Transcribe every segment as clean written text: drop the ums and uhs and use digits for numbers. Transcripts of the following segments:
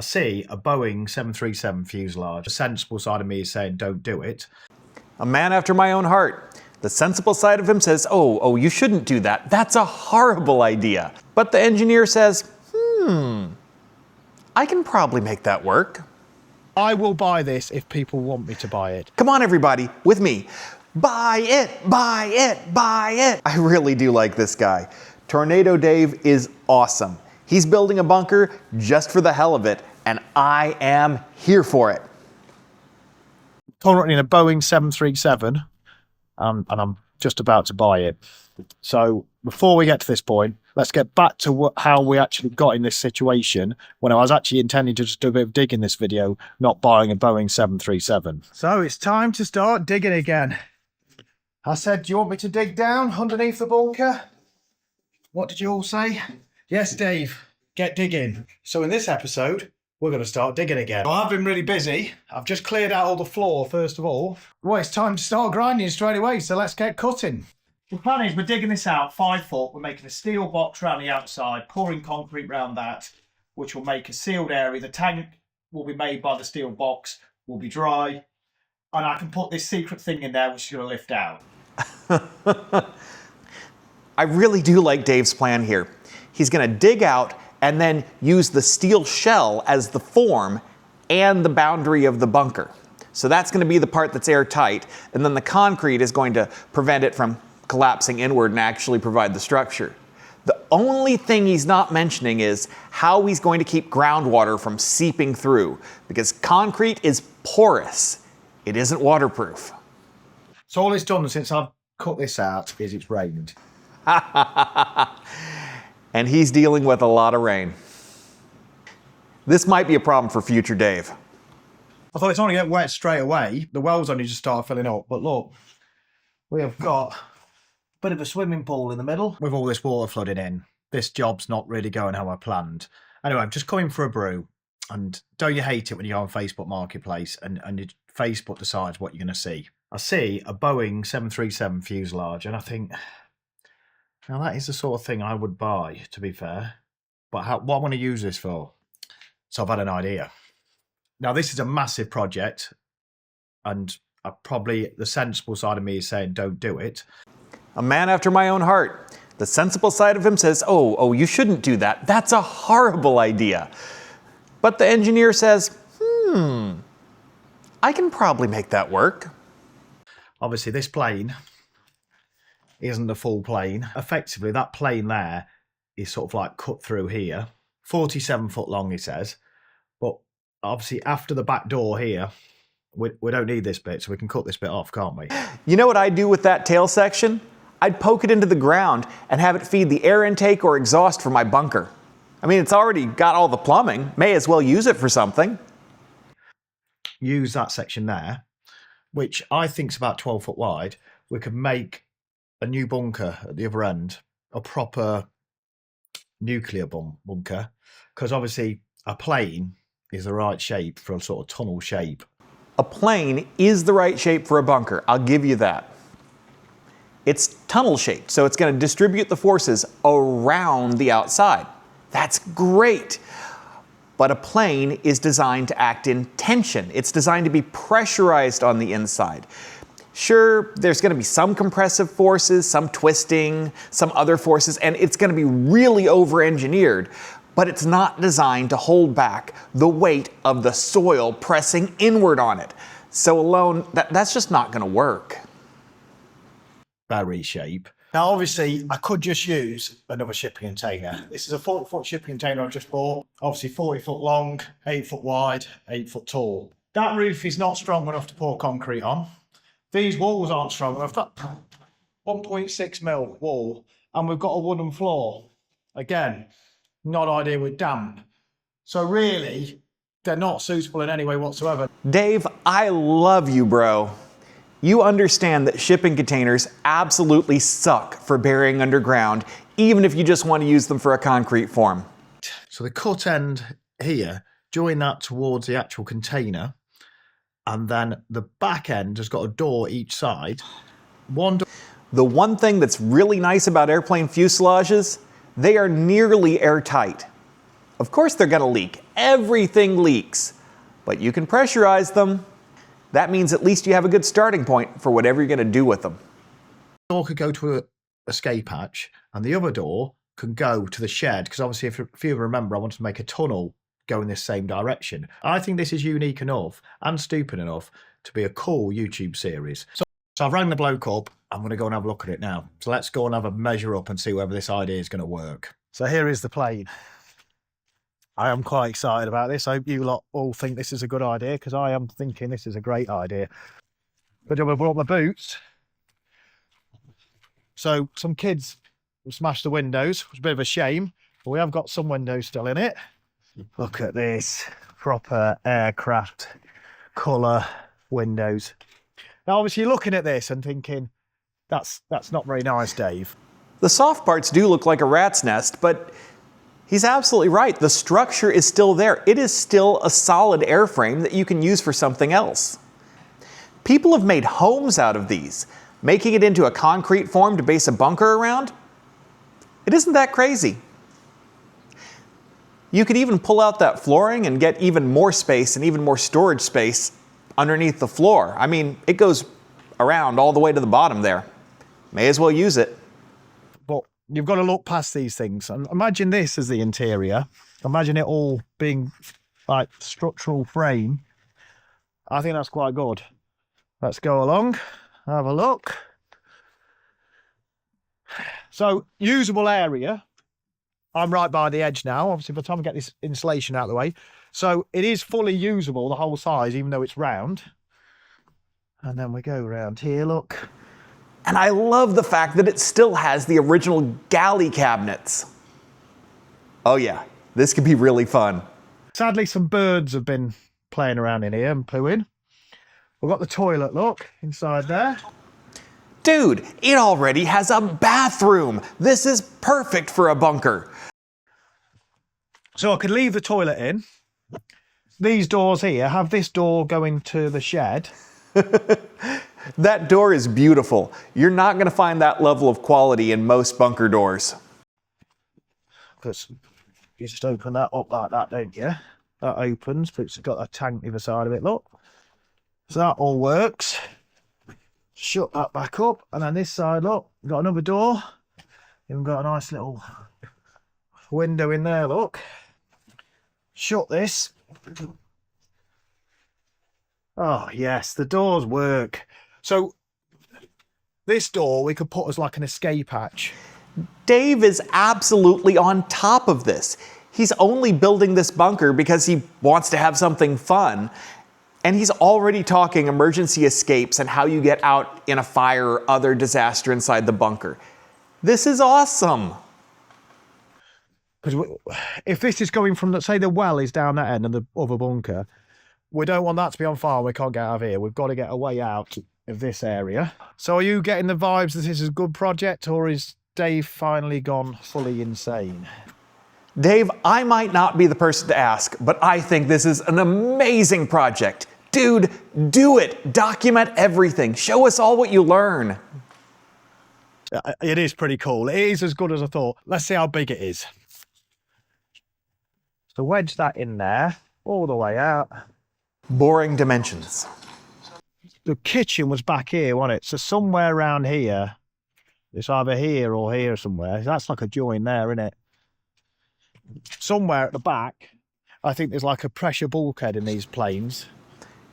I see a Boeing 737 fuselage. The sensible side of me is saying don't do it. A man after my own heart. The sensible side of him says, oh, you shouldn't do that. That's a horrible idea. But the engineer says, I can probably make that work. I will buy this if people want me to buy it. Come on, everybody, with me. Buy it, buy it, buy it. I really do like this guy. Tornado Dave is awesome. He's building a bunker just for the hell of it, and I am here for it. Currently in a Boeing 737, and I'm just about to buy it. So before we get to this point, let's get back to how we actually got in this situation when I was actually intending to just do a bit of digging this video, not buying a Boeing 737. So it's time to start digging again. I said, do you want me to dig down underneath the bunker? What did you all say? Yes, Dave, get digging. So in this episode, we're going to start digging again. Well, I've been really busy. I've just cleared out all the floor, first of all. Well, it's time to start grinding straight away, so let's get cutting. The plan is we're digging this out 5 foot. We're making a steel box around the outside, pouring concrete around that, which will make a sealed area. The tank will be made by the steel box, will be dry, and I can put this secret thing in there, which is going to lift out. I really do like Dave's plan here. He's going to dig out and then use the steel shell as the form and the boundary of the bunker. So that's going to be the part that's airtight, and then the concrete is going to prevent it from collapsing inward and actually provide the structure. The only thing he's not mentioning is how he's going to keep groundwater from seeping through, because concrete is porous. It isn't waterproof. So all it's done since I've cut this out is it's rained. And he's dealing with a lot of rain. This might be a problem for future Dave. I thought it's only get wet straight away. The wells only just start filling up. But look, we have got a bit of a swimming pool in the middle with all this water flooding in. This job's not really going how I planned. Anyway, I'm just coming for a brew. And don't you hate it when you go on Facebook Marketplace and Facebook decides what you're going to see? I see a Boeing 737 fuselage and I think, now that is the sort of thing I would buy, to be fair. But what I'm going to use this for? So I've had an idea. Now this is a massive project and the sensible side of me is saying don't do it. A man after my own heart. The sensible side of him says, oh, you shouldn't do that. That's a horrible idea. But the engineer says, I can probably make that work. Obviously this plane isn't the full plane. Effectively that plane there is sort of like cut through here. 47 foot long, he says. But obviously after the back door here, we don't need this bit, so we can cut this bit off, can't we? You know what I'd do with that tail section? I'd poke it into the ground and have it feed the air intake or exhaust for my bunker. I mean, it's already got all the plumbing. May as well use it for something. Use that section there, which I think is about 12 foot wide. We could make a new bunker at the other end, a proper nuclear bunker, because obviously a plane is the right shape for a sort of tunnel shape. A plane is the right shape for a bunker, I'll give you that. It's tunnel shaped, so it's going to distribute the forces around the outside. That's great. But a plane is designed to act in tension. It's designed to be pressurized on the inside. Sure, there's going to be some compressive forces, some twisting, some other forces, and it's going to be really over-engineered, but it's not designed to hold back the weight of the soil pressing inward on it. So alone, that's just not going to work. Barry shape. Now, obviously, I could just use another shipping container. This is a 40-foot shipping container I've just bought. Obviously, 40 foot long, 8 foot wide, 8 foot tall. That roof is not strong enough to pour concrete on. These walls aren't strong enough. That 1.6 mil wall, and we've got a wooden floor. Again, not ideal with damp. So really, they're not suitable in any way whatsoever. Dave, I love you, bro. You understand that shipping containers absolutely suck for burying underground, even if you just want to use them for a concrete form. So the cut end here, join that towards the actual container, and then the back end has got a door each side. The one thing that's really nice about airplane fuselages, they are nearly airtight. Of course they're going to leak. Everything leaks. But you can pressurize them. That means at least you have a good starting point for whatever you're going to do with them. The door could go to a escape hatch, and the other door can go to the shed, because obviously, if you remember, I wanted to make a tunnel go in this same direction. I think this is unique enough and stupid enough to be a cool YouTube series. So I've rang the bloke up. I'm going to go and have a look at it now. So let's go and have a measure up and see whether this idea is going to work. So here is the plane. I am quite excited about this. I hope you lot all think this is a good idea, because I am thinking this is a great idea. Good job I brought my boots. So some kids smashed the windows. It was a bit of a shame, but we have got some windows still in it. Look at this. Proper aircraft colour windows. Now, obviously, you're looking at this and thinking, that's not very nice, Dave. The soft parts do look like a rat's nest, but he's absolutely right. The structure is still there. It is still a solid airframe that you can use for something else. People have made homes out of these. Making it into a concrete form to base a bunker around, it isn't that crazy. You could even pull out that flooring and get even more space and even more storage space underneath the floor. I mean, it goes around all the way to the bottom there. May as well use it. But you've got to look past these things. And imagine this as the interior. Imagine it all being like structural frame. I think that's quite good. Let's go along, have a look. So, usable area. I'm right by the edge now. Obviously, by the time I get this insulation out of the way. So, it is fully usable, the whole size, even though it's round. And then we go around here, look. And I love the fact that it still has the original galley cabinets. Oh yeah, this could be really fun. Sadly, some birds have been playing around in here and pooing. We've got the toilet, look, inside there. Dude, it already has a bathroom. This is perfect for a bunker. So I could leave the toilet in. These doors here have this door going to the shed. That door is beautiful. You're not going to find that level of quality in most bunker doors. Because you just open that up like that, don't you? That opens, but it's got a tank either side of it, look. So that all works. Shut that back up, and then this side, look, got another door. Even got a nice little window in there, look. Shut this. Oh, yes, the doors work. So this door we could put as like an escape hatch. Dave is absolutely on top of this. He's only building this bunker because he wants to have something fun. And he's already talking emergency escapes and how you get out in a fire or other disaster inside the bunker. This is awesome. Because if this is going from, let's say the well is down that end and the other bunker, we don't want that to be on fire. We can't get out of here. We've got to get a way out of this area. So are you getting the vibes that this is a good project, or is Dave finally gone fully insane? Dave, I might not be the person to ask, but I think this is an amazing project. Dude, do it. Document everything. Show us all what you learn. It is pretty cool. It is as good as I thought. Let's see how big it is. So wedge that in there, all the way out. Boring dimensions. The kitchen was back here, wasn't it? So somewhere around here, it's either here or here somewhere. That's like a join there, isn't it? Somewhere at the back, I think there's like a pressure bulkhead in these planes.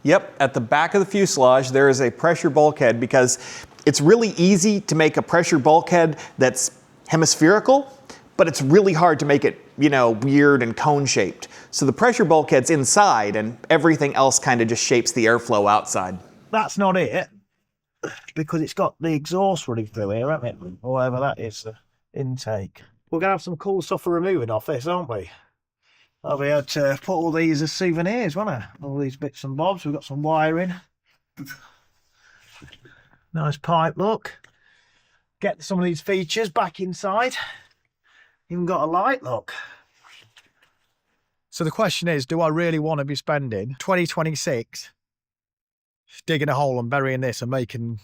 Yep, at the back of the fuselage, there is a pressure bulkhead because it's really easy to make a pressure bulkhead that's hemispherical, but it's really hard to make it, weird and cone-shaped. So the pressure bulkhead's inside and everything else kind of just shapes the airflow outside. That's not it, because it's got the exhaust running through here, hasn't it? Or whatever that is, the intake. We're going to have some cool stuff for removing off this, aren't we? I'll be able to put all these as souvenirs, won't I? All these bits and bobs. We've got some wiring. Nice pipe, look. Get some of these features back inside. Even got a light, look. So the question is, do I really want to be spending 2026 digging a hole and burying this and making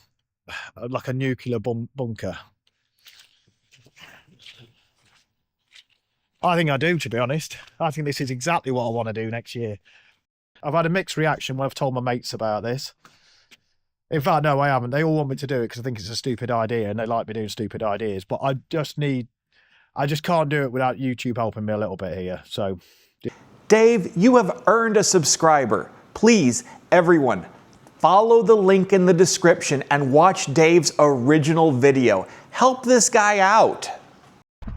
like a nuclear bunker? I think I do, to be honest. I think this is exactly what I want to do next year. I've had a mixed reaction when I've told my mates about this. In fact, no, I haven't. They all want me to do it because I think it's a stupid idea and they like me doing stupid ideas. But I just can't do it without YouTube helping me a little bit here. So, Dave, you have earned a subscriber. Please, everyone, follow the link in the description and watch Dave's original video. Help this guy out.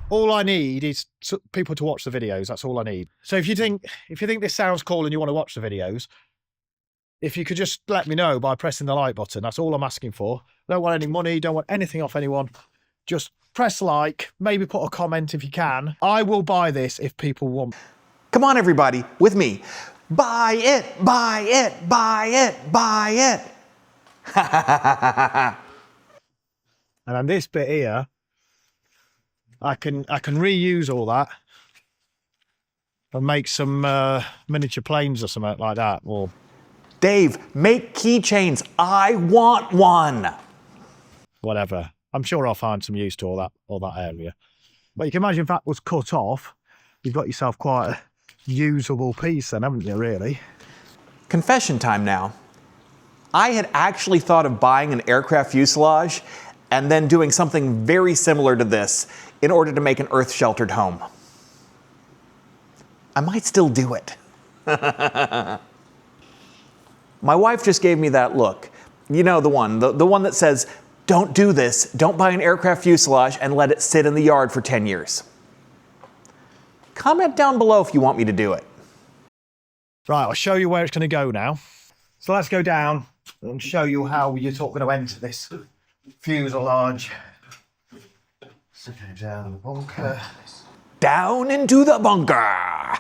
all I need is people to watch the videos. That's all I need. So if you think this sounds cool and you want to watch the videos, if you could just let me know by pressing the like button. That's all I'm asking for. Don't want any money, don't want anything off anyone. Just press like, maybe put a comment if you can. I will buy this if people want. Come on, everybody, with me. Buy it, buy it, buy it, buy it. And then this bit here, I can reuse all that and make some miniature planes or something like that. Or Dave, make keychains. I want one. whatever. I'm sure I'll find some use to all that area. But you can imagine if that was cut off, you've got yourself quite a usable piece then, haven't you, really? Confession time now. I had actually thought of buying an aircraft fuselage and then doing something very similar to this in order to make an earth-sheltered home. I might still do it. My wife just gave me that look. You know, the one that says, don't do this, don't buy an aircraft fuselage and let it sit in the yard for 10 years. Comment down below if you want me to do it. Right, I'll show you where it's going to go now. So let's go down and show you how you're going to enter this fuselage. So go down the bunker. Down into the bunker.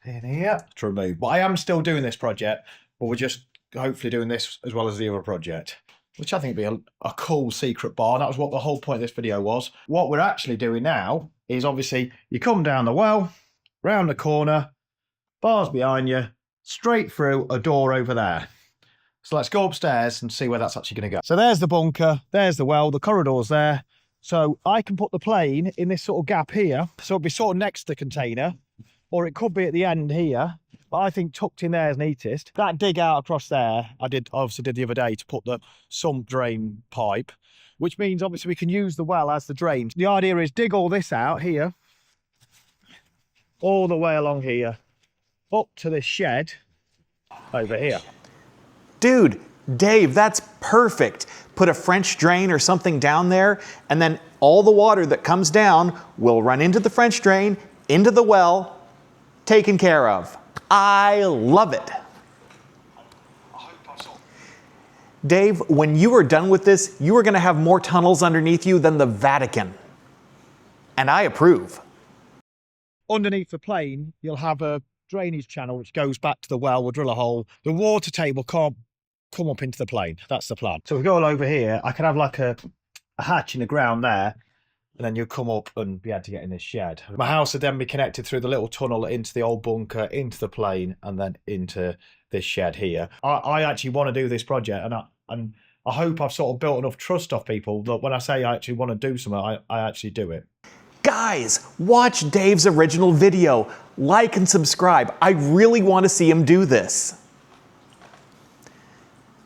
In here to remove. But I am still doing this project, but we're just hopefully doing this as well as the other project, which I think would be a cool secret bar. That was what the whole point of this video was. What we're actually doing now is obviously you come down the well, round the corner, bars behind you, straight through a door over there. So let's go upstairs and see where that's actually going to go. So there's the bunker, there's the well, the corridor's there. So I can put the plane in this sort of gap here. So it'll be sort of next to the container, or it could be at the end here. But I think tucked in there is neatest. That dig out across there, I obviously did the other day to put the sump drain pipe, which means obviously we can use the well as the drain. The idea is dig all this out here, all the way along here, up to this shed over here. Dude, Dave, that's perfect. Put a French drain or something down there, and then all the water that comes down will run into the French drain, into the well, taken care of. I love it. Dave, when you are done with this, you are going to have more tunnels underneath you than the Vatican. And I approve. Underneath the plane, you'll have a drainage channel which goes back to the well. We'll drill a hole. The water table can't come up into the plane. That's the plan. So we go all over here. I can have like a hatch in the ground there, and then you'll come up and be able to get in this shed. My house would then be connected through the little tunnel into the old bunker, into the plane, and then into this shed here. I actually want to do this project, and I hope I've sort of built enough trust off people that when I say I actually want to do something, I actually do it. Guys, watch Dave's original video. Like and subscribe. I really want to see him do this.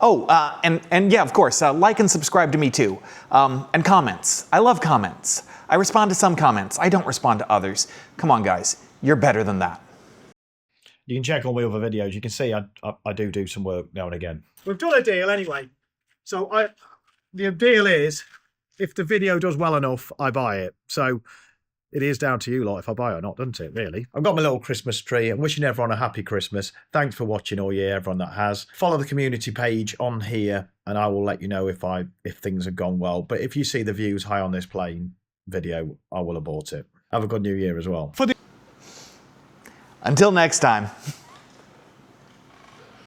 Oh, and yeah, of course, like and subscribe to me too. And comments. I love comments. I respond to some comments. I don't respond to others. Come on, guys. You're better than that. You can check all my other videos. You can see I do some work now and again. We've done a deal anyway. So the deal is, if the video does well enough, I buy it. So it is down to you lot if I buy it or not, doesn't it, really? I've got my little Christmas tree. I'm wishing everyone a happy Christmas. Thanks for watching all year, everyone that has. Follow the community page on here, and I will let you know if things have gone well. But if you see the views high on this plane video, I will abort it. Have a good new year as well. Until next time.